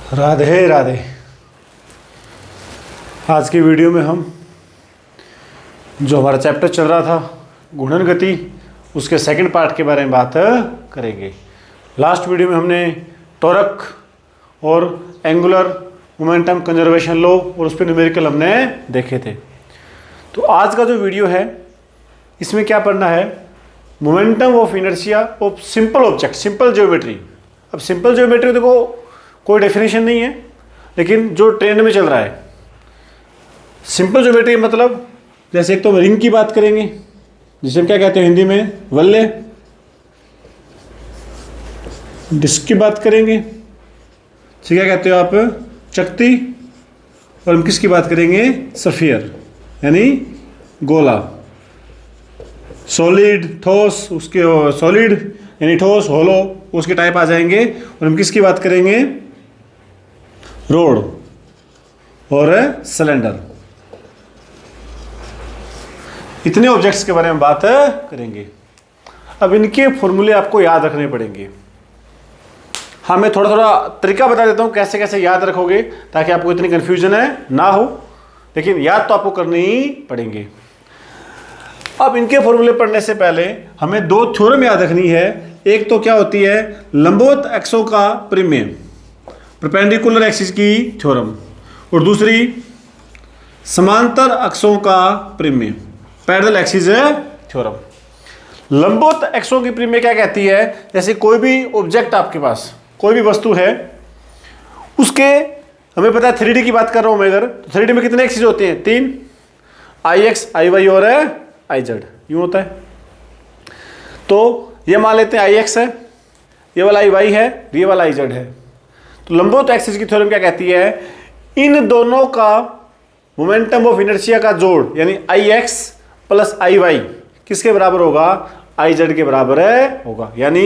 राधे राधे। आज की वीडियो में हम जो हमारा चैप्टर चल रहा था गुणन गति, उसके सेकंड पार्ट के बारे में बात करेंगे। लास्ट वीडियो में हमने टॉर्क और एंगुलर मोमेंटम कंजर्वेशन लॉ और उस पर न्यूमेरिकल हमने देखे थे। तो आज का जो वीडियो है इसमें क्या पढ़ना है, momentum of inertia of simple object, simple geometry. अब सिंपल ज्योमेट्री देखो कोई डेफिनेशन नहीं है, लेकिन जो ट्रेंड में चल रहा है सिंपल ज्योमेट्री मतलब, जैसे एक तो हम रिंग की बात करेंगे जिसे हम क्या कहते हैं हिंदी में वल्ले, डिस्क की बात करेंगे जिसे क्या कहते हो आप चकती, और हम किसकी बात करेंगे स्फीयर यानी गोला। सॉलिड ठोस, उसके सॉलिड यानी ठोस, होलो उसके टाइप आ जाएंगे। और हम किसकी बात करेंगे रोड और सिलेंडर। इतने ऑब्जेक्ट्स के बारे में बात करेंगे। अब इनके फॉर्मूले आपको याद रखने पड़ेंगे। हाँ, मैं थोड़ा थोड़ा तरीका बता देता हूँ कैसे कैसे याद रखोगे ताकि आपको इतनी कंफ्यूजन ना हो, लेकिन याद तो आपको करने ही पड़ेंगे। अब इनके फॉर्मूले पढ़ने से पहले हमें दो थ्योरम याद रखनी है। एक तो क्या होती है लंबवत अक्षों का परिमेय, परपेंडिकुलर एक्सिस की थ्योरम, और दूसरी समांतर अक्षों का परिमेय, पैरेलल एक्सिस थ्योरम। लंबवत अक्षों की परिमेय क्या कहती है, जैसे कोई भी ऑब्जेक्ट आपके पास, कोई भी वस्तु है, उसके हमें पता है 3D की बात कर रहा हूं मैं, अगर तो 3D में कितने एक्सिस होते हैं, 3, IX, IY और IZ, यूं होता है। तो ये मान लेते हैं IX है, ये वाला IY है, ये वाला IZ है। तो लंबवत एक्सिस की थ्योरम क्या कहती है, इन दोनों का मोमेंटम ऑफ इनर्शिया का जोड़ यानी IX प्लस IY किसके बराबर होगा, IZ के बराबर होगा। यानी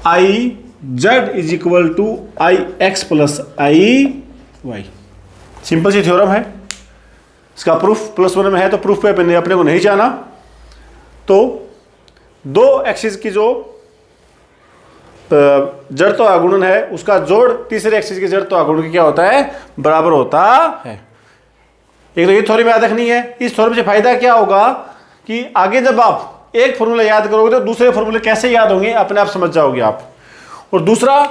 IZ is equal to IX plus IY। Simple सी थ्योरम है, इसका प्रूफ +1 में है, तो प्रूफ पे अपने को नहीं जाना। तो दो एक्सिस की जो जड़त्व आघूर्ण है उसका जोड़ तीसरे एक्सिस के जड़त्व आघूर्ण की क्या होता है, बराबर होता है। एक तो ये थ्योरम याद रखनी है। इस थ्योरम से फायदा क्या होगा कि आगे जब आप एक फॉर्मूला याद करोगे तो दूसरे फॉर्मूले कैसे याद होंगे अपने आप समझ जाओगे आप। और दूसरा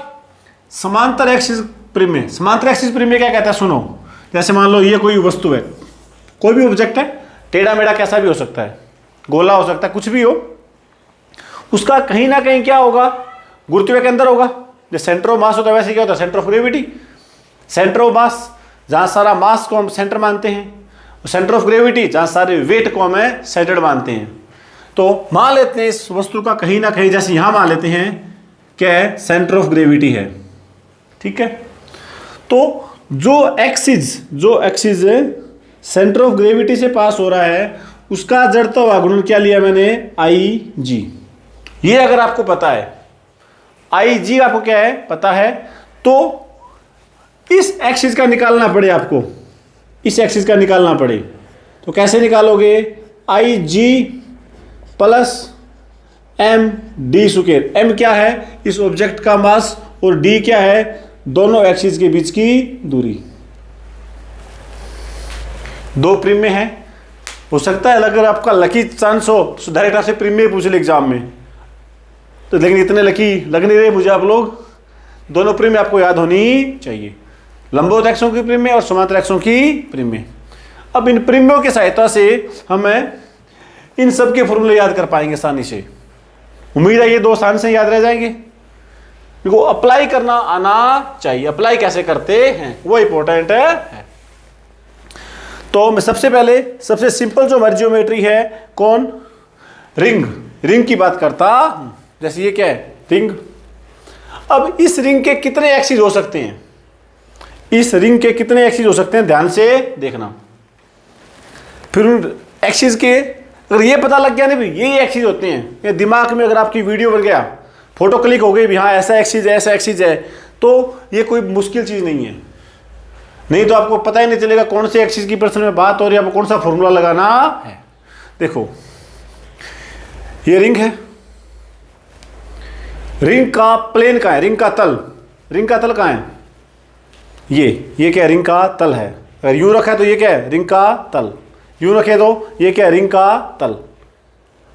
समांतर एक्सिस परिमेय। समांतर एक्सिस परिमेय क्या कहता है, सुनो, जैसे मान लो ये कोई वस्तु है, कोई भी ऑब्जेक्ट है, टेढ़ा मेढ़ा कैसा भी हो सकता है, गोला हो सकता है, कुछ भी हो, उसका कहीं ना कहीं क्या होगा, गुरुत्व के अंदर होगा। जो सेंटर ऑफ मास होता है वैसे क्या होता है, centre of gravity. Centre of मास जहां सारा मास को हम सेंटर मानते हैं, सेंटर ऑफ ग्रेविटी जहां सारे वेट को हमें सेंटर मानते हैं। तो मान लेते हैं इस वस्तु का कहीं ना कहीं, जैसे यहां मान लेते हैं क्या है, सेंटर ऑफ ग्रेविटी है, ठीक है। तो जो एक्सिस सेंटर ऑफ ग्रेविटी से पास हो रहा है उसका जड़त्व आघूर्ण क्या लिया मैंने, IG। ये अगर आपको पता है, IG आपको क्या है पता है, तो इस एक्सिस का निकालना पड़े आपको, इस एक्सिस का निकालना पड़े तो कैसे निकालोगे, IG प्लस MD²। M क्या है इस ऑब्जेक्ट का मास और D क्या है दोनों एक्सिस के बीच की दूरी। दो परिमेय है, हो सकता है अगर आपका लकी चांस हो तो डायरेक्ट आपसे परिमेय पूछ ले एग्जाम में, तो लेकिन इतने लकी लग नहीं रहे मुझे आप लोग। दोनों परिमेय आपको याद होनी चाहिए, लंबवत अक्षों की परिमेय और समांतर अक्षों की परिमेय। अब इन परिमेयों की सहायता से हमें इन सब के फॉर्मूले याद कर पाएंगे आसानी से। उम्मीद है ये दो आसान से याद रह जाएंगे। इनको अप्लाई करना आना चाहिए, अप्लाई कैसे करते हैं वो इंपॉर्टेंट है। तो मैं सबसे पहले सबसे सिंपल जो हमारी ज्योमेट्री है कौन, रिंग की बात करता हूं। जैसे ये क्या है रिंग। अब इस रिंग के कितने एक्सिस हो सकते हैं, इस रिंग के कितने एक्सिस हो सकते हैं ध्यान से देखना। फिर उन एक्सिस के अगर ये पता लग गया ना भी यही एक्सिस होते हैं, ये दिमाग में अगर आपकी वीडियो बन गया, फोटो क्लिक हो गई भी हाँ ऐसा एक्सिस है ऐसा एक्सिस है, तो ये कोई मुश्किल चीज नहीं है। नहीं तो आपको पता ही नहीं चलेगा कौन से एक्सिस की पर्सन में बात हो रही है, आपको कौन सा फॉर्मूला लगाना है। देखो ये रिंग है, रिंग का प्लेन का है, रिंग का तल रिंग का तल कहाँ है? ये क्या है? रिंग का तल है। अगर यूं रखा है तो ये क्या है? रिंग का तल। यूं रखे तो ये क्या है? रिंग का तल।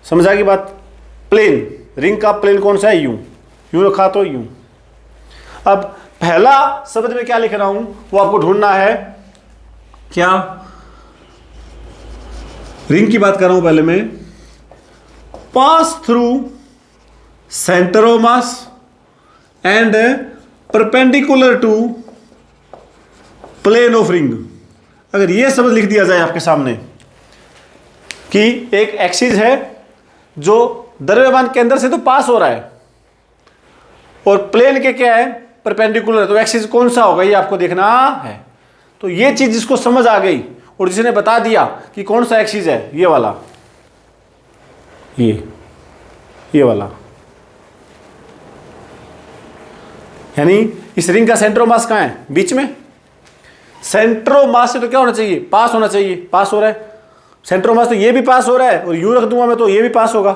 समझा की बात? प्लेन, रिंग का प्लेन कौन सा है? यूं। यूं रखा तो यूं। अब पहला शब्द में क्या लिख रहा हूं वो आपको ढूंढना है। क्या? रिंग की बात कर रहा हूं पहले मैं। Pass through centre of mass and perpendicular to plane of ring. अगर यह शब्द लिख दिया जाए आपके सामने कि एक एक्सिस है जो द्रव्यमान केंद्र से तो पास हो रहा है और प्लेन के क्या है? परपेंडिकुलर है, तो एक्सिस कौन सा होगा ये आपको देखना है। तो ये चीज जिसको समझ आ गई और जिसने बता दिया कि कौन सा एक्सिस है, ये वाला, ये वाला, यानी इस रिंग का सेंटर ऑफ मास कहां है? बीच में। सेंटर ऑफ मास से तो क्या होना चाहिए? पास होना चाहिए। पास हो रहा है। सेंटर ऑफ मास तो ये भी पास हो रहा है और यूं रख दूंगा मैं तो ये भी पास होगा।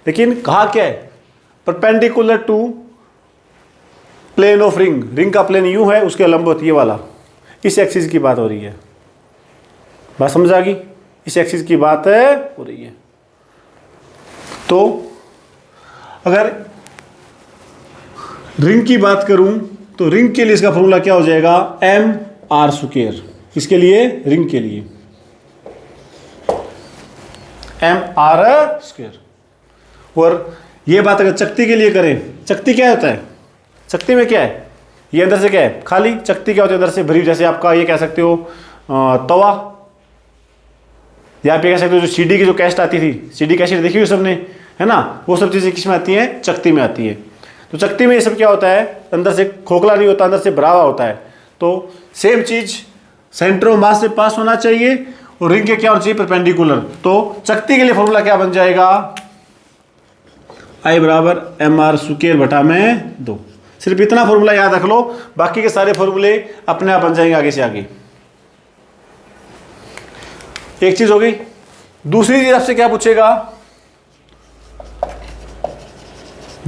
लेकिन कहा क्या है? Perpendicular to plane of ring. Ring का प्लेन यूं है, उसके लंबवत ये वाला। इस एक्सिस की बात हो रही है। बात समझ आ गई? इस एक्सिस की बात हो रही है। तो अगर रिंग की बात करूं तो रिंग के लिए इसका फॉर्मूला क्या हो जाएगा? M are square. किसके लिए? रिंग के लिए एम आर स्क्वायर। और ये बात अगर चकती के लिए करें, चकती क्या होता है? चकती में क्या है? ये अंदर से क्या है? खाली। चकती क्या होती है? अंदर से भरी। जैसे आपका ये कह सकते हो तवा, या आप ये कह सकते हो जो सीडी की जो कैसेट आती थी, सीडी कैसेट देखी हुई सबने, है ना? वो सब चीज़ें किस में आती हैं? चकती में आती है। तो चकती में ये सब क्या होता है? अंदर से खोखला नहीं होता, अंदर से भरा हुआ होता है। तो सेम चीज सेंटर ऑफ मास से पास होना चाहिए और रिंग के क्या होना चाहिए? परपेंडिकुलर। तो चकती के लिए फॉर्मूला क्या बन जाएगा? I बराबर एम आर स्क्वायर बटा में 2। सिर्फ इतना फॉर्मूला याद रख लो, बाकी के सारे फॉर्मूले अपने आप बन जाएंगे आगे से आगे। एक चीज हो गई। दूसरी चीज आपसे क्या पूछेगा?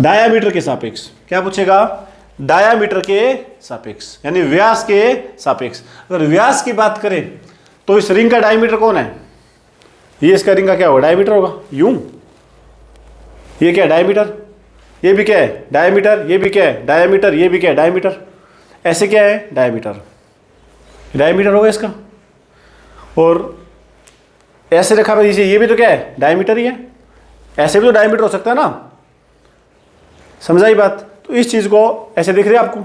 डायामीटर के सापेक्ष। क्या पूछेगा? डायामीटर के सापेक्ष, यानी व्यास के सापेक्ष। अगर व्यास की बात करें तो इस रिंग का डायमीटर कौन है? ये इसका रिंग का क्या होगा? डायमीटर होगा। यूं, ये क्या है? डायमीटर। ये भी क्या है? डायमीटर। ये भी क्या है? डायमीटर। ये भी क्या है? डायमीटर। ऐसे क्या है? डायमीटर। डायमीटर होगा इसका। और ऐसे रखा पर ये भी तो क्या है? डायमीटर ही है। ऐसे भी तो डायमीटर हो सकता है ना? समझाई बात? तो इस चीज को ऐसे दिख रहा है आपको?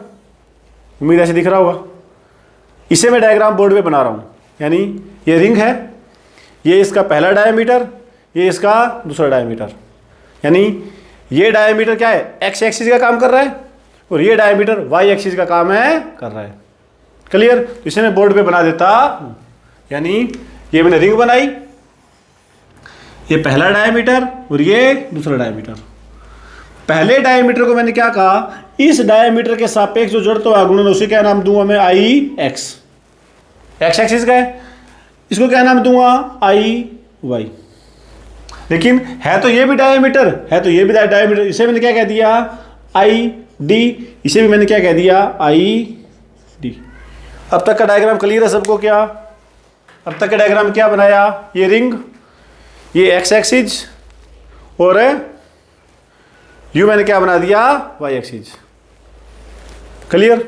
उम्मीद ऐसे दिख रहा होगा। इसे मैं डायग्राम बोर्ड पे बना रहा हूं। यानी ये रिंग है, ये इसका पहला डायमीटर, ये इसका दूसरा डायमीटर। यानी ये डायमीटर क्या है? एक्स एक्सिस का काम कर रहा है और ये डायमीटर वाई एक्सिस का काम है कर रहा है। क्लियर? तो इसे मैं बोर्ड पे बना देता हूं। यानी ये मैंने रिंग बनाई, ये पहला डायमीटर और ये दूसरा डायमीटर। पहले डायमीटर को मैंने क्या कहा? इस डायमीटर के सापेक्ष जो जड़त्व गुणन, उसे क्या नाम दूंगा मैं? आई एक्स। एक्स एक्सिस का है, इसको क्या नाम दूंगा? आई वाई। लेकिन है तो ये भी डायमीटर, है तो ये भी डायमीटर। इसे मैंने क्या कह दिया? I D. इसे भी मैंने क्या कह दिया? I D. अब तक का डायग्राम क्लियर है सबको? क्या अब तक का डायग्राम क्या बनाया? ये रिंग, ये एक्स एक्सिस और यू मैंने क्या बना दिया? Y axis. क्लियर?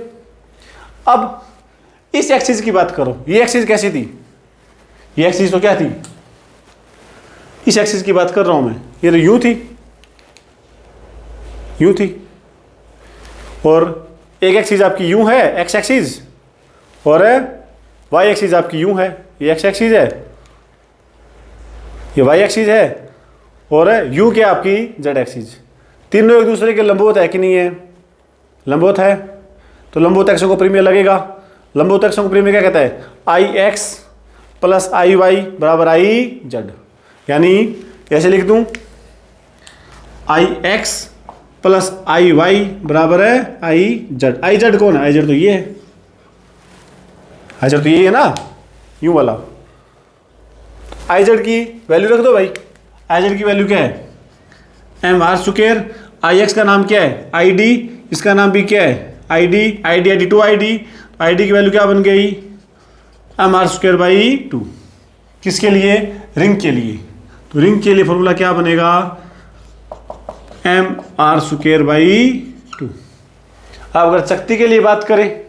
अब इस एक्सिस की बात करो। ये एक्सिस कैसी थी? ये एक्सिस तो क्या थी? इस एक्सिस की बात कर रहा हूं मैं। ये तो यू थी, यू थी। और एक एक्सिस आपकी यू है, एक्स एक्सिस, और वाई एक्सिस आपकी यू है। ये एक्स एक्सिस है, ये वाई एक्सिस है, और यू क्या आपकी? Z axis. तीनों एक दूसरे के लंबवत है कि नहीं है? लंबवत है। तो लंबवत अक्षों को प्रीमियर लगेगा। लंबवत अक्षों को प्रीमियर क्या कहता है? आई एक्स प्लस आई वाई बराबर आई जेड। यानी ऐसे लिख दूं, आई एक्स प्लस आई वाई बराबर है आई जेड। आई जेड कौन है? आई जेड तो ये है। आई जेड तो ये है ना, यूं वाला। आई जेड की वैल्यू रख दो भाई। आई जेड की वैल्यू क्या है? M are square. I X का नाम क्या है? I D. इसका नाम भी क्या है? ID 2ID, ID की वैल्यू क्या बन गई, mr²/2। किसके लिए, रिंग के लिए। तो रिंग के लिए फॉर्मूला क्या बनेगा, mr²/2। अब अगर चकती के लिए बात करें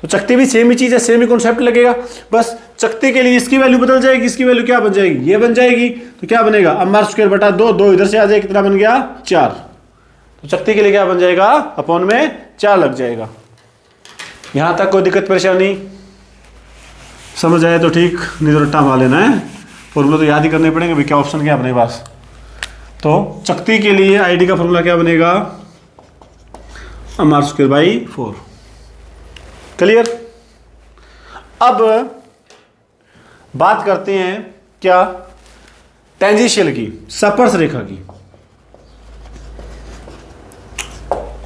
तो चकती भी सेम ही चीज़ है, सेम ही कॉन्सेप्ट लगेगा, बस चकती के लिए इसकी वैल्यू बदल जाएगी, इसकी वैल्यू क्या बन जाएगी, ये बन जाएगी। तो क्या बनेगा, mr²/2, 2 इधर से आ जाए, कितना बन गया 4। तो चकती के लिए क्या बन जाएगा, अपॉन में 4 लग जाएगा। यहां तक कोई दिक्कत परेशानी, समझ आए तो ठीक, नहीं तो रट्टा मार लेना है, फॉर्मूला तो याद ही करने पड़ेंगे भाई, क्या ऑप्शन क्या अपने पास। तो चकती के लिए आईडी का फॉर्मूला क्या बनेगा, mr²/4। क्लियर। अब बात करते हैं क्या, टेंजेंशियल की, स्पर्श रेखा की,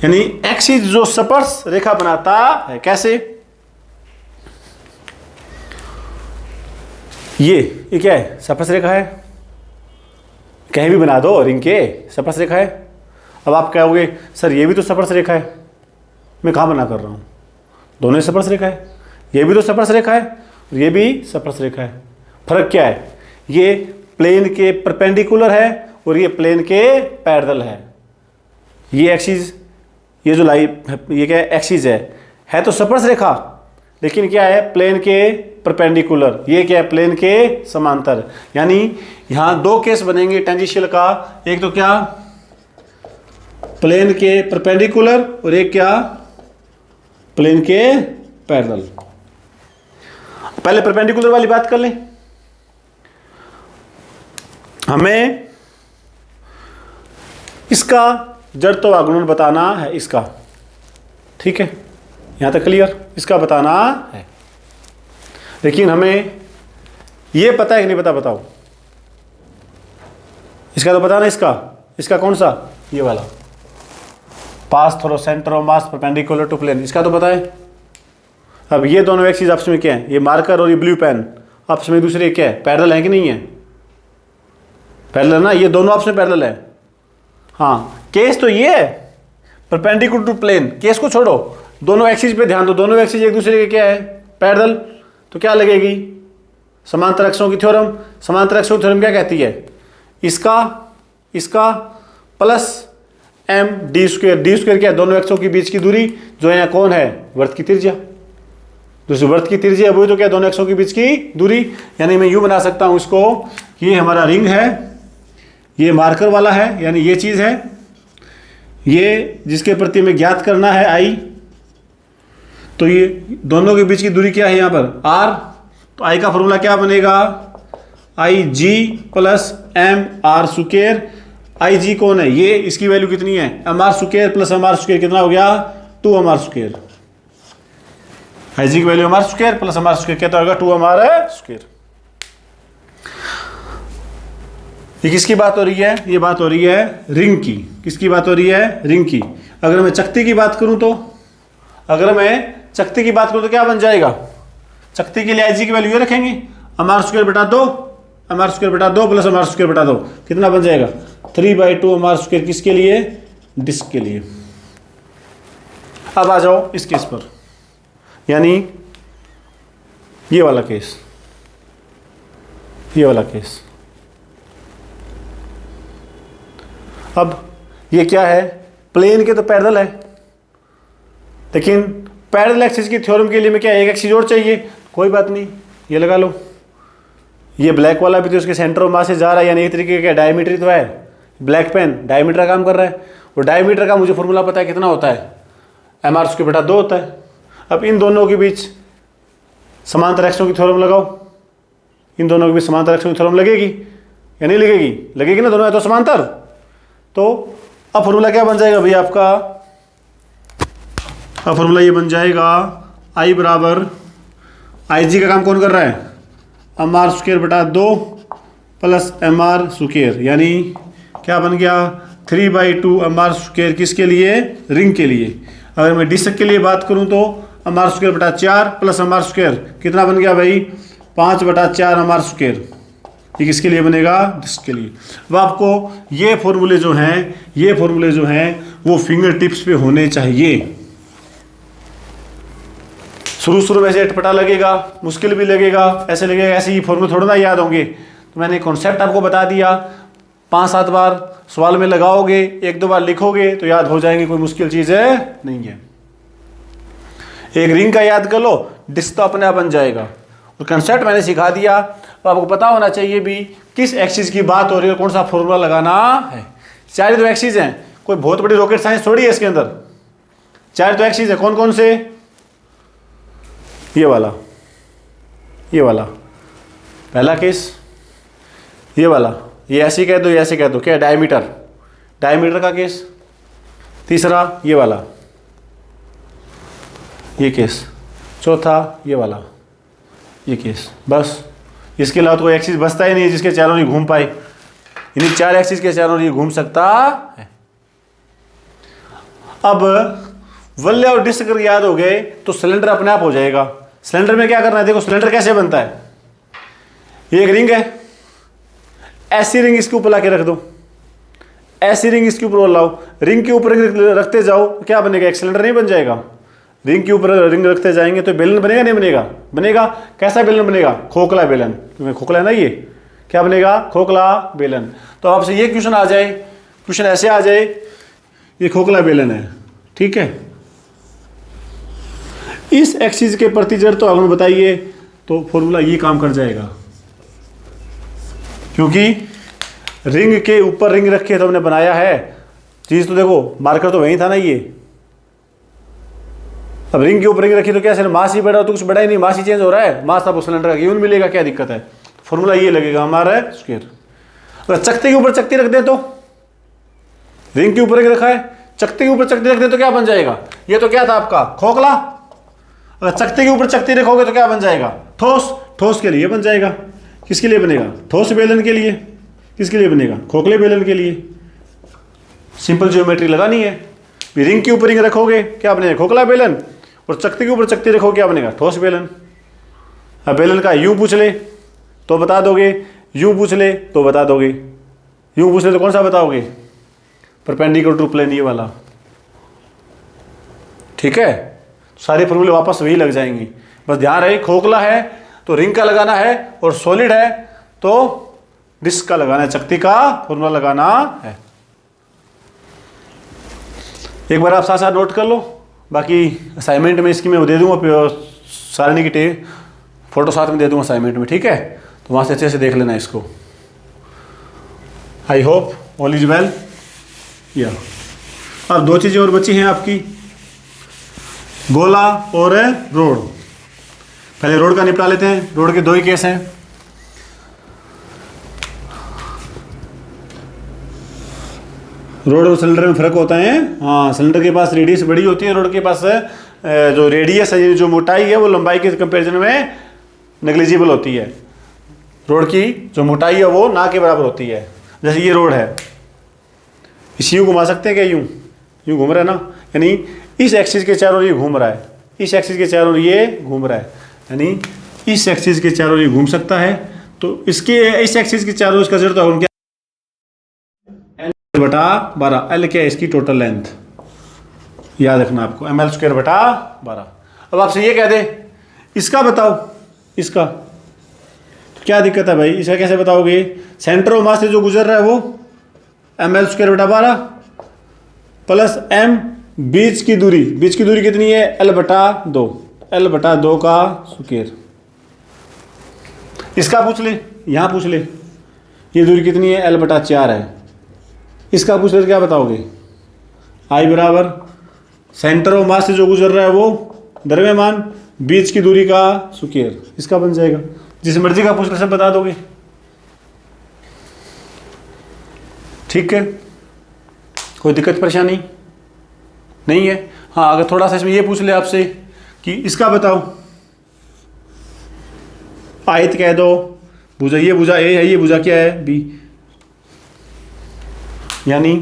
यानी एक्सिस जो स्पर्श रेखा बनाता है, कैसे, ये क्या है, स्पर्श रेखा है, कहीं भी बना दो रिंग के, स्पर्श रेखा है। अब आप कहोगे सर ये भी तो स्पर्श रेखा है, मैं कहाँ बना कर रहा हूँ, दोनों स्पर्श रेखा है, ये भी तो स्पर्श रेखा है और ये भी स्पर्श रेखा है। फर्क क्या है, ये प्लेन के परपेंडिकुलर है और ये प्लेन के पैरेलल है। ये एक्सिस, ये जो लाइन, ये क्या है, एक्सिस है तो स्पर्श रेखा, लेकिन क्या है, प्लेन के परपेंडिकुलर। ये क्या है, प्लेन के समांतर। यानी यहाँ दो केस बनेंगे टेंजेंशियल का, एक तो क्या, प्लेन के परपेंडिकुलर, और एक क्या, प्लेन के पैरेलल। पहले परपेंडिकुलर वाली बात कर लें। हमें इसका जड़ तो आगुणन बताना है, इसका, ठीक है, यहां तक क्लियर, इसका बताना है। लेकिन हमें यह पता है कि नहीं पता, बताओ। इसका तो पता ना, इसका कौन सा, ये वाला, pass through centre of mass perpendicular to plane, इसका तो पता है। अब ये दोनों एक्सिस आपस में क्या है, ये मार्कर और ये ब्लू पेन आपस में दूसरे क्या है, पैरेलल है कि नहीं है, पैरेलल ना, ये दोनों आपस में पैरेलल है। हाँ, केस तो ये है परपेंडिकुलर टू प्लेन, केस को छोड़ो, दोनों एक्सिस पे ध्यान दो, दोनों एक्सिस एक दूसरे के क्या है, पैरेलल। तो क्या लगेगी, समांतर अक्षों की थ्योरम। समांतर अक्षों की थ्योरम क्या कहती है, इसका प्लस md², d² क्या है, दोनों अक्षों के बीच की दूरी, जो यहाँ कौन है, वृत्त की त्रिज्या, दूसरे वृत्त की त्रिज्या, वही तो क्या, दोनों अक्षों के बीच की दूरी। यानी मैं यूं बना सकता हूं इसको, ये हमारा रिंग है, ये मार्कर वाला है, यानी ये चीज है, ये जिसके प्रति हमें ज्ञात करना है I, तो ये दोनों के बीच की दूरी क्या है यहाँ पर, r। तो I का फॉर्मूला क्या बनेगा, IG + mr²। IG कौन है, ये, इसकी वैल्यू कितनी है, mr² + mr², कितना हो गया, 2mr²। IG की वैल्यू mr² + mr², क्या होगा, 2mr²। ये किसकी बात हो रही है, ये बात हो रही है रिंग की। किसकी बात हो रही है, रिंग की। अगर मैं चकती की बात करूं तो, क्या बन जाएगा, चकती के लिए IG की वैल्यू ये रखेंगे, mr²/2 + mr²/2, कितना बन जाएगा, 3/2 mr², किसके लिए, डिस्क के लिए। अब आ जाओ इस केस पर, यानी ये वाला केस, अब ये क्या है, प्लेन के तो पैरेलल है, लेकिन पैरेलल एक्सिस की थ्योरम के लिए मैं क्या, एक एक्सिस और चाहिए, कोई बात नहीं, ये लगा लो। ये ब्लैक वाला भी तो उसके सेंटर ऑफ मास से जा रहा है, यानी एक तरीके का डायमीटर तो है, ब्लैक पेन डायमीटर का काम कर रहा है, और डायमीटर का मुझे फॉर्मूला पता है कितना होता है, mr²/2 होता है। अब इन दोनों के बीच समांतर अक्षों की थ्योरम लगाओ, इन दोनों के बीच समांतर अक्षों की थ्योरम लगेगी या नहीं लगेगी, लगेगी ना, दोनों है तो समांतर। तो अब फॉर्मूला क्या बन जाएगा भैया आपका, अब फॉर्मूला ये बन जाएगा, I बराबर, IG का काम कौन कर रहा है, mr²/2 + mr², यानी क्या बन गया, 3/2 mr², किसके लिए, रिंग के लिए। अगर मैं डिस्क के लिए बात करूं तो mr²/4 + mr², कितना बन गया भाई, 5/4 mr²। ये किसके लिए बनेगा, डिस्क के लिए। अब आपको ये फॉर्मूले जो हैं वो फिंगर टिप्स पे होने चाहिए। शुरू शुरू में से अटपटा लगेगा, मुश्किल भी लगेगा, ऐसे लगेगा ऐसे ही फॉर्मूले थोड़ा ना याद होंगे। तो मैंने कॉन्सेप्ट आपको बता दिया, 5-7 बार सवाल में लगाओगे, 1-2 बार लिखोगे तो याद हो जाएंगे, कोई मुश्किल चीज़ है नहीं है। एक रिंग का याद कर लो, डिस्क तो अपने आप बन जाएगा। और कंसेप्ट मैंने सिखा दिया, तो आपको पता होना चाहिए भी किस एक्सिस की बात हो रही है, कौन सा फॉर्मूला लगाना है। 4 तो एक्सिस हैं, कोई बहुत बड़ी रॉकेट साइंस थोड़ी है इसके अंदर। 4 तो एक्सिस है, कौन कौन से? ये वाला, ये वाला पहला केस, ये वाला, ये ऐसे कह दो, ये ऐसे कह दो, क्या डायमीटर, डायमीटर का केस। तीसरा ये वाला, ये केस। चौथा ये वाला, ये केस। बस इसके अलावा तो कोई एक्सिस बचता ही नहीं है जिसके चारों नहीं घूम पाए। यानी 4 एक्सिस के चारों नहीं घूम सकता है। अब वल्ले और डिस्क अगर याद हो गए तो सिलेंडर अपने आप हो जाएगा। सिलेंडर में क्या करना है, देखो सिलेंडर कैसे बनता है। ये एक रिंग है, ऐसी रिंग इसके ऊपर लाके रख दो, ऐसी रिंग इसके ऊपर लाओ, रिंग के ऊपर रिंग रखते जाओ, क्या बनेगा? एक सिलेंडर नहीं बन जाएगा। रिंग के ऊपर रिंग रखते जाएंगे तो बेलन बनेगा नहीं बनेगा? बनेगा। कैसा बेलन बनेगा? खोखला बेलन, क्योंकि खोखला है ना ये, क्या बनेगा? खोखला बेलन। तो आपसे ये क्वेश्चन आ जाए, क्वेश्चन ऐसे आ जाए, ये खोखला बेलन है, ठीक है, इस एक्सिस के प्रति जड़ तो अगर बताइए, तो फॉर्मूला ये काम कर जाएगा। क्योंकि रिंग के ऊपर रिंग रखे तो हमने बनाया है चीज, तो देखो मार्कर तो वही था ना ये। अब रिंग के ऊपर रिंग रखी तो क्या, मास ही बढ़ा, तो कुछ बढ़ा ही नहीं, मास ही चेंज हो रहा है, मास आपको सिलेंडर का यून मिलेगा, क्या दिक्कत है? फॉर्मूला ये लगेगा हमारा स्क्वायर। अगर चकते के ऊपर चकती रख दे तो, रिंग के ऊपर रिंग रखा है, चकते के ऊपर चकती रख दे तो क्या बन जाएगा? ये तो क्या था आपका? खोखला। अगर चकते के ऊपर चकती रखोगे तो क्या बन जाएगा? ठोस। ठोस के लिए बन जाएगा, किसके लिए बनेगा? ठोस बेलन के लिए। किसके लिए बनेगा? खोखले बेलन के लिए। सिंपल ज्योमेट्री लगानी है। रिंग के ऊपर रिंग रखोगे क्या बनेगा? खोखला बेलन। और चकती के ऊपर चकती रखोगे क्या बनेगा? ठोस बेलन। अब बेलन का यूं पूछ ले तो बता दोगे, यूं पूछ ले तो बता दोगे। यूं पूछ ले तो कौन सा बताओगे? परपेंडिकुलर टू प्लेन, ये वाला, ठीक है। सारे फॉर्मूले वापस वही लग जाएंगी। बस ध्यान रहे, खोखला है तो रिंग का लगाना है, और सॉलिड है तो डिस्क का लगाना है, चकती का फॉर्मूला लगाना है। एक बार आप साथ साथ नोट कर लो, बाकी असाइनमेंट में इसकी मैं दे दूंगा, सारणी की फोटो साथ में दे दूंगा असाइनमेंट में, ठीक है। तो वहां से अच्छे से देख लेना इसको। I hope all is well. या अब 2 चीज़ें और बची हैं आपकी, गोला और रोड। पहले रोड का निपटा लेते हैं। रोड के 2 ही केस हैं। रोड और सिलेंडर में फर्क होता है। हाँ, सिलेंडर के पास रेडियस बड़ी होती है, रोड के पास जो रेडियस है, जो मोटाई है, वो लंबाई के कंपैरिजन में नेग्लिजिबल होती है। रोड की जो मोटाई है वो ना के बराबर होती है। जैसे ये रोड है, इस यूँ घुमा सकते हैं क्या? यूँ यूँ घूम रहा है ना, यानी इस एक्सिस के चारों ये घूम रहा है, इस एक्सिस के चारों ये घूम रहा है, यानी इस एक्सिस के चारों ये घूम सकता है। तो इसके इस एक्सिस के चारों इसका जड़ तो क्या? बटा 12। एल क्या है? इसकी टोटल लेंथ, याद रखना आपको, ml स्क्वायर बटा 12। अब आपसे ये कह दे इसका बताओ, इसका तो क्या दिक्कत है भाई? इसका कैसे बताओगे? सेंटर ऑफ मास से जो गुजर रहा है वो ml स्क्वायर बटा 12 प्लस m, बीच की दूरी, बीच की दूरी कितनी है? l बटा 2, l बटा 2 का स्क्वायर। इसका पूछ ले, यहाँ पूछ ले, ये दूरी कितनी है? l बटा 4 है। इसका पूछ ले तो क्या बताओगे? I बराबर सेंटर ऑफ मास से जो गुजर रहा है वो द्रव्यमान, बीच की दूरी का स्क्वायर, इसका बन जाएगा। जिस मर्जी का पूछ ले सब बता दोगे, ठीक है, कोई दिक्कत परेशानी नहीं है। हाँ, अगर थोड़ा सा इसमें ये पूछ ले आपसे कि इसका बताओ, आयत कह दो, भुजा, ये भुजा ए है, ये भुजा क्या है? बी, यानी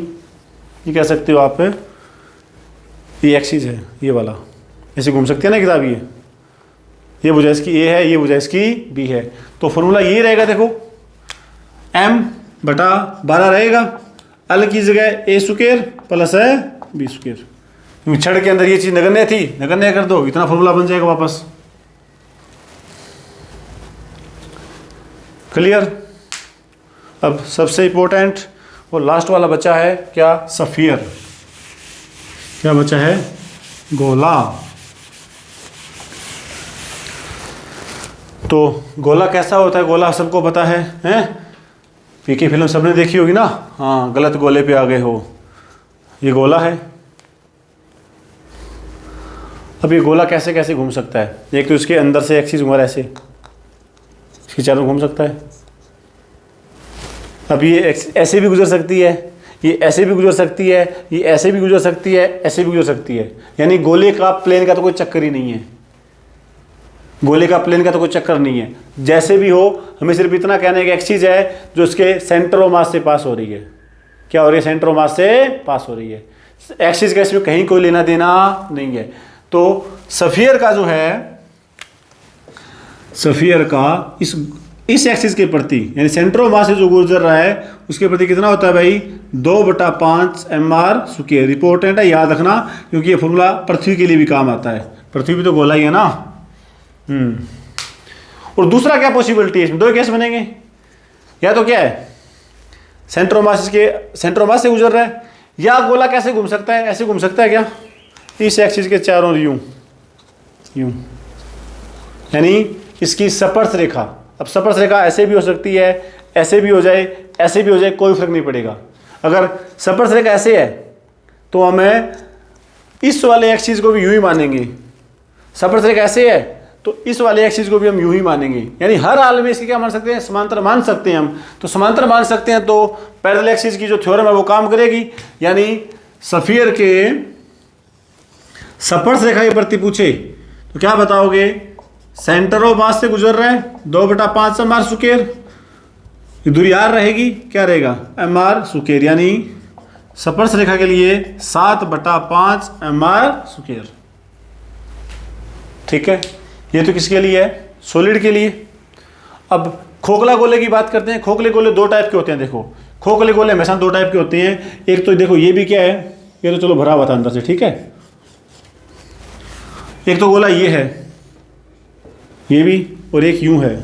ये कह सकते हो आप ये एक्सिस है, ये वाला, ऐसे घूम सकते हैं ना किताब। ये भुजा इसकी ए है, ये भुजा इसकी बी है। तो फॉर्मूला ये रहेगा, देखो m बटा 12 रहेगा, l की जगह a स्क्वायर प्लस है b स्क्वायर। क्योंकि छड़ के अंदर ये चीज नगण्य थी, नगण्य कर दो, इतना फॉर्मूला बन जाएगा वापस। क्लियर। अब सबसे इंपॉर्टेंट और लास्ट वाला बचा है क्या, सफियर। क्या बचा है, गोला। तो गोला कैसा होता है, गोला सबको पता है, हैं? पीके फिल्म सबने देखी होगी ना। हाँ, गलत गोले पे आ गए हो, ये गोला है। अब ये गोला कैसे कैसे घूम सकता है, एक तो इसके अंदर से एक्सिस घुमा ऐसे, इसके चारों घूम सकता है। अब ये ऐसे भी गुजर सकती है, ये ऐसे भी गुजर सकती है, ये ऐसे भी गुजर सकती है, ऐसे भी गुजर सकती है। यानी गोले का प्लेन का तो कोई चक्कर ही नहीं है, गोले का प्लेन का तो कोई चक्कर नहीं है। जैसे भी हो, हमें सिर्फ इतना कहना है कि एक्सिस है जो उसके सेंटर ऑफ मास से पास हो रही है। क्या हो रही है, सेंटर ऑफ मास से पास हो रही है। एक्सिस का इसमें कहीं कोई लेना देना नहीं है। तो सफियर का जो है, सफियर का इस एक्सिस के प्रति यानी सेंटर ऑफ मास से जो गुजर रहा है उसके प्रति कितना होता है भाई, 2/5 mr²। इंपॉर्टेंट है, याद रखना, क्योंकि ये फॉर्मूला पृथ्वी के लिए भी काम आता है। पृथ्वी भी तो गोला ही है ना। और दूसरा क्या पॉसिबिलिटी है, इसमें दो केस बनेंगे। या तो क्या है, सेंटर ऑफ मास से गुजर रहा है, या गोला कैसे घूम सकता है, ऐसे घूम सकता है क्या, इस एक्सिस के चारों यूं यूं, यानी इसकी स्पर्श रेखा। अब स्पर्श रेखा ऐसे भी हो सकती है, ऐसे भी हो जाए, ऐसे भी हो जाए, कोई फर्क नहीं पड़ेगा। अगर स्पर्श रेखा ऐसे है तो हमें इस वाले एक्सिस को भी यूं ही मानेंगे। स्पर्श रेखा ऐसे है तो इस वाले एक्सिस को भी हम यूं ही मानेंगे। यानी हर हाल में इसकी क्या मान सकते हैं, समांतर मान सकते हैं हम। तो समांतर मान सकते हैं तो पैरेलल एक्सिस की जो थ्योरम है वो काम करेगी। यानी सफियर के स्पर्श रेखा के प्रति पूछे तो क्या बताओगे, सेंटर ऑफ मास से गुजर रहा है 2/5 mr²। दूरी r रहेगी, क्या रहेगा, mr²। यानी स्पर्श रेखा के लिए 7/5 mr²। ठीक है, ये तो किसके लिए है, सॉलिड के लिए। अब खोखला गोले की बात करते हैं। खोखले गोले दो टाइप के होते हैं। देखो, खोखले गोले हमेशा दो टाइप के होते हैं। एक तो देखो ये भी क्या है, ये तो चलो भरा हुआ था अंदर से, ठीक है। एक तो गोला ये है, ये भी, और एक यूं है।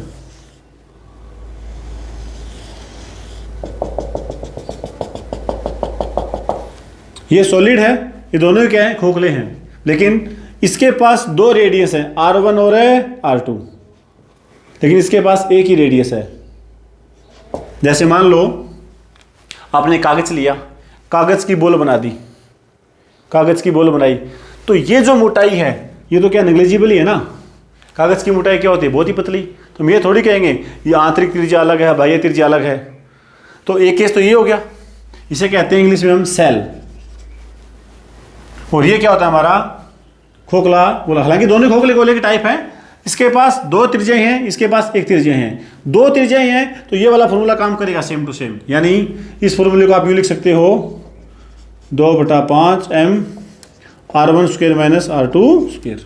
ये सॉलिड है, ये दोनों ही क्या है, खोखले हैं। लेकिन इसके पास दो रेडियस है, R1 और R2, लेकिन इसके पास एक ही रेडियस है। जैसे मान लो आपने कागज लिया, कागज की बॉल बना दी, कागज की बॉल बनाई, तो ये जो मोटाई है ये तो क्या नेग्लिजिबल ही है ना। कागज की मोटाई क्या होती है, बहुत ही पतली। तो हम ये थोड़ी कहेंगे ये आंतरिक त्रिज्या अलग है, बाह्य त्रिज्या अलग है। तो एक केस तो ये हो गया, इसे कहते हैं इंग्लिश में हम सेल। और ये क्या होता है हमारा खोखला गोला। हालांकि दोनों खोखले गोले के टाइप हैं। इसके पास दो त्रिज्याएं हैं, इसके पास एक त्रिज्या है। दो त्रिज्याएं हैं तो ये वाला फॉर्मूला काम करेगा सेम टू सेम। यानी इस फॉर्मूले को आप यूं लिख सकते हो, 2/5 mr1² - r2²।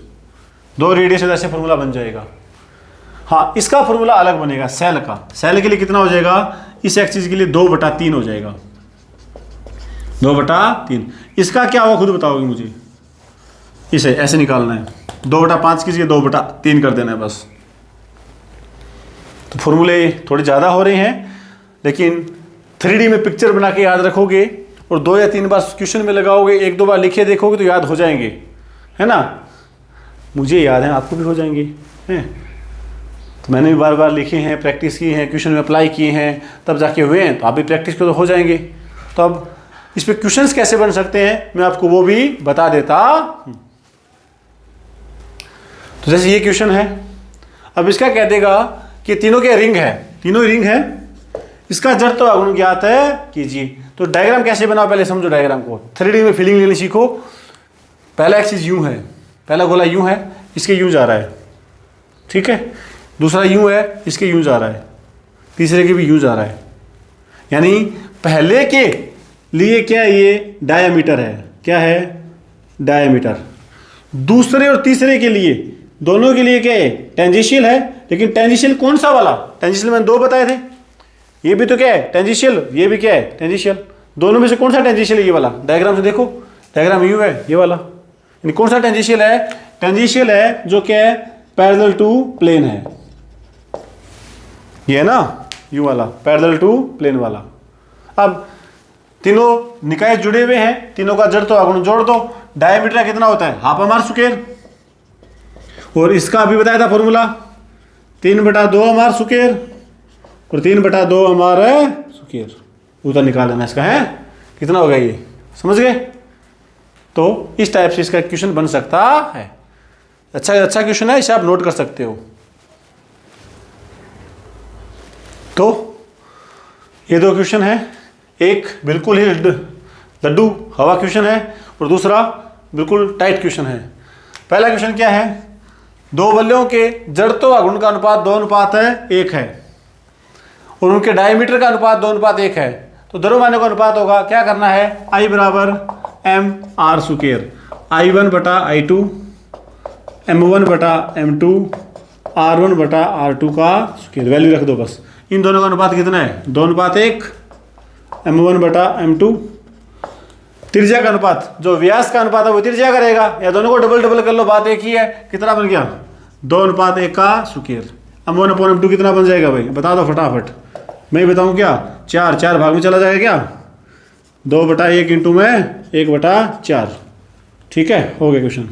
दो रेडियस ऐसे फॉर्मूला बन जाएगा। हाँ, इसका फॉर्मूला अलग बनेगा सेल का। सेल के लिए कितना हो जाएगा, इस एक्सिस के लिए 2/3 हो जाएगा, 2/3। इसका क्या होगा खुद बताओगे मुझे, इसे ऐसे निकालना है, 2/5 की जगह 2/3 कर देना है बस। तो फॉर्मूले थोड़े ज़्यादा हो रहे हैं, लेकिन 3D में पिक्चर बना के याद रखोगे और 2 या 3 बार क्वेश्चन में लगाओगे, 1-2 बार लिखे देखोगे तो याद हो जाएंगे, है ना। मुझे याद है, आपको भी हो जाएंगे, हैं। तो मैंने भी बार बार लिखे हैं, प्रैक्टिस की हैं, क्वेश्चन में अप्लाई किए हैं, तब जाके हुए हैं। तो आप भी प्रैक्टिस करो तो हो जाएंगे। तो अब इस पे क्वेश्चंस कैसे बन सकते हैं मैं आपको वो भी बता देता हूं। तो जैसे ये क्वेश्चन है, अब इसका कह देगा कि तीनों के रिंग है, तीनों रिंग है, इसका जड़त्व आघूर्ण ज्ञात है कीजिए। तो डायग्राम कैसे बनाओ, पहले समझो डायग्राम को। 3D में फीलिंग लेनी सीखो। पहला एक्सिस यूं है, पहला गोला यूं है, इसके यूं जा रहा है, ठीक है। दूसरा यूं है, इसके यूं जा रहा है, तीसरे के भी यूं जा रहा है। यानी पहले के लिए क्या है, ये डायामीटर है, क्या है, डायामीटर। दूसरे और तीसरे के लिए, दोनों के लिए क्या है, टेंजेंशियल है। लेकिन टेंजेंशियल कौन सा वाला, टेंजेंशियल मैंने 2 बताए थे। ये भी तो क्या है, टेंजेंशियल, ये भी क्या है, टेंजेंशियल। दोनों में से कौन सा टेंजेंशियल है, ये वाला। डायग्राम से देखो, डायग्राम यू है, ये वाला यानी कौन सा टेंजेंशियल है? टेंजेंशियल है जो क्या है, पैरेलल टू प्लेन है, ये है ना, यू वाला पैरेलल टू प्लेन वाला। अब तीनों निकाय जुड़े हुए हैं, तीनों का जड़ तो आगुण जोड़ दो, डायमीटर कितना होता है, हाफ एम आर स्क्वायर, और इसका अभी बताया था फॉर्मूला 3/2 एम आर स्क्वायर और 3/2 एम आर स्क्वायर, उधर निकाल लेना इसका है, कितना होगा ये, समझ गए? तो इस टाइप से इसका क्वेश्चन बन सकता है। अच्छा क्वेश्चन है, इसे आप नोट कर सकते हो। तो ये दो क्वेश्चन है, एक बिल्कुल ही लड्डू हवा क्वेश्चन है और दूसरा बिल्कुल टाइट क्वेश्चन है। पहला क्वेश्चन क्या है, दो बल्लियों के जड़त्व आघूर्ण का अनुपात 2:1 है और उनके डायमीटर का अनुपात 2:1 है, तो द्रव्यमानों का अनुपात होगा, क्या करना है, I बराबर M R square, I1/I2 M1/M2 R1/R2 का स्क्वायर, वैल्यू रख दो बस। इन दोनों का अनुपात कितना है, 2:1, M1/M2। त्रिज्या का अनुपात, जो व्यास का अनुपात है वो त्रिज्या करेगा, या दोनों को डबल कर लो, बात एक ही है, कितना बन गया, 2:1 का स्क्वायर। M1/M2 कितना बन जाएगा भाई, बता दो फटाफट, मैं बताऊं क्या, 4 भाग में चला जाएगा क्या, 2/1 इंटू में 1/4, ठीक है, हो गया क्वेश्चन।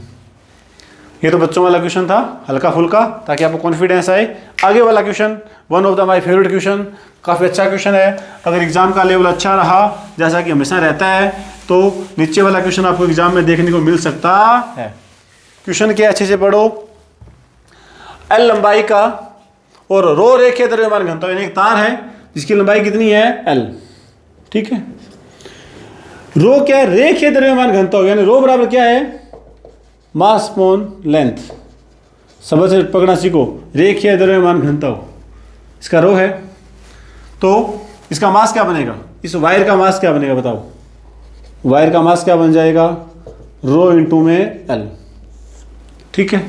ये तो बच्चों वाला क्वेश्चन था, हल्का फुल्का, ताकि आपको कॉन्फिडेंस आए। आगे वाला question, one of the my favourite question, काफ़ी अच्छा क्वेश्चन है। अगर एग्जाम का लेवल अच्छा रहा, जैसा कि हमेशा रहता है, तो नीचे वाला क्वेश्चन आपको एग्जाम में देखने को मिल सकता है। क्वेश्चन क्या, अच्छे से पढ़ो। एल लंबाई का और रो रेखीय द्रव्यमान घनत्व, यानी एक तार है जिसकी लंबाई कितनी है, एल, ठीक है। रो क्या है, रेखीय द्रव्यमान घनत्व, यानी रो बराबर क्या है, मास अपॉन लेंथ। सबसे से पकड़ना सीखो, रेखीय द्रव्यमान घनत्व, इसका रो है, तो इसका मास क्या बनेगा, इस वायर का मास क्या बनेगा बताओ, वायर का मास क्या बन जाएगा, रो इंटू में एल, ठीक है।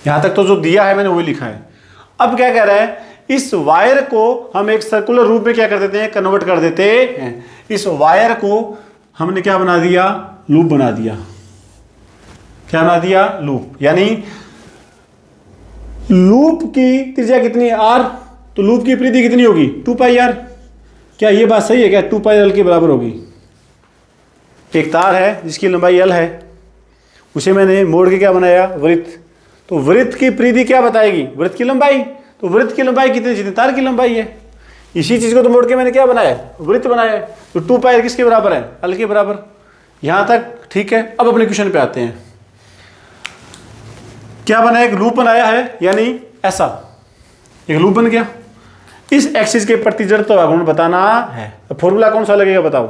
यहां तक तो जो दिया है मैंने वही लिखा है। अब क्या कह रहा है, इस वायर को हम एक सर्कुलर रूप में क्या कर देते हैं, कन्वर्ट कर देते हैं। इस वायर को हमने क्या बना दिया, लूप बना दिया। क्या बना दिया, लूप, यानी लूप की त्रिज्या कितनी है, आर, तो लूप की परिधि कितनी होगी, 2πr। क्या ये बात सही है क्या, 2πl के बराबर होगी। एक तार है जिसकी लंबाई l है, उसे मैंने मोड़ के क्या बनाया, वृत्त, तो वृत्त की परिधि क्या बताएगी, वृत्त की लंबाई, तो वृत्त की लंबाई कितनी, जितनी तार की लंबाई है। इसी चीज को तो मोड़ के मैंने क्या बनाया, वृत्त बनाया, तो 2πl किसके बराबर है, l के बराबर। यहां तक ठीक है। अब अपने क्वेश्चन पे आते हैं। क्या बना, एक लूप बनाया है, यानी ऐसा एक लूप बन गया। इस एक्सिस के प्रति जड़त्व आघूर्ण बताना है। फॉर्मूला कौन सा लगेगा बताओ,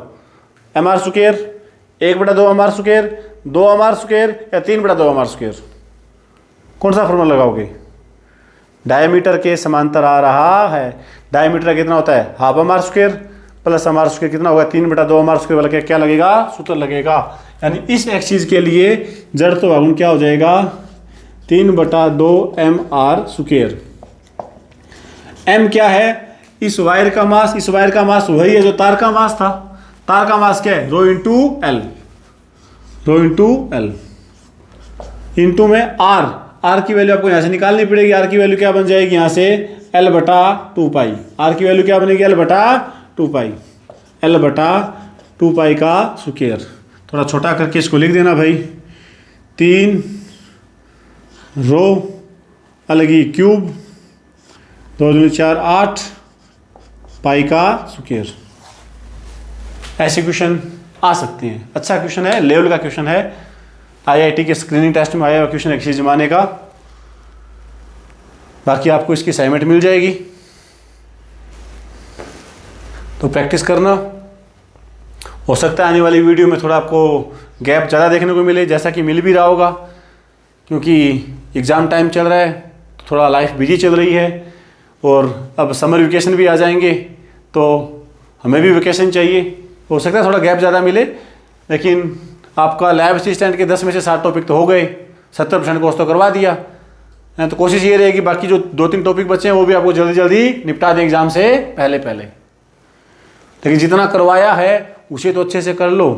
m are square, 1/2 m are square, 2 m are square या 3/2 एम आर स्क्वायर, कौन सा फॉर्मूला लगाओगे। डायमीटर के समांतर आ रहा है, डायमीटर कितना होता है, half m are square plus m are square कितना होगा, 3/2 एम आर स्क्वायर वाला क्या लगेगा, सूत्र लगेगा। यानी इस एक्सिस के लिए जड़त्व आघूर्ण क्या हो जाएगा, 3/2 एम आर स्क्वायर। एम क्या है, इस वायर का मास, इस वायर का मास वही है जो तार का मास था। तार का मास क्या है, rho into L, rho into L into में आर। आर की वैल्यू आपको यहां से निकालनी पड़ेगी। आर की वैल्यू क्या बन जाएगी यहां से, L/2π। आर की वैल्यू क्या बनेगी, L/2π, L/2π का स्क्वायर। थोड़ा छोटा करके इसको लिख देना भाई, 3 रो अलगी क्यूब 2 दूनी 4 8 पाई का स्क्वायर। ऐसे क्वेश्चन आ सकते हैं। अच्छा क्वेश्चन है, लेवल का क्वेश्चन है, आईआईटी के स्क्रीनिंग टेस्ट में आया हुआ क्वेश्चन है किसी जमाने का। बाकी आपको इसकी असाइनमेंट मिल जाएगी, तो प्रैक्टिस करना। हो सकता है आने वाली वीडियो में थोड़ा आपको गैप ज़्यादा देखने को मिले, जैसा कि मिल भी रहा होगा, क्योंकि एग्ज़ाम टाइम चल रहा है, थोड़ा लाइफ बिजी चल रही है और अब समर वेकेशन भी आ जाएंगे, तो हमें भी वेकेशन चाहिए। हो सकता है थोड़ा गैप ज़्यादा मिले, लेकिन आपका लैब असिस्टेंट के 10 में से 7 टॉपिक तो हो गए, 70% कोर्स तो करवा दिया है। तो कोशिश ये रहेगी बाकी जो 2-3 टॉपिक बचे हैं वो भी आपको जल्दी जल्दी निपटा दें एग्ज़ाम से पहले। लेकिन जितना करवाया है उसे तो अच्छे से कर लो,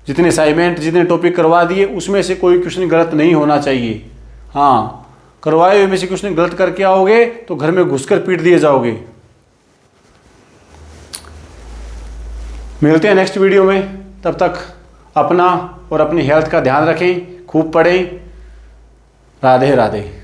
जितने असाइनमेंट जितने टॉपिक करवा दिए उसमें से कोई क्वेश्चन गलत नहीं होना चाहिए। हाँ, करवाए हुए में से क्वेश्चन गलत करके आओगे तो घर में घुसकर पीट दिए जाओगे। मिलते हैं नेक्स्ट वीडियो में, तब तक अपना और अपनी हेल्थ का ध्यान रखें, खूब पढ़ें। राधे राधे।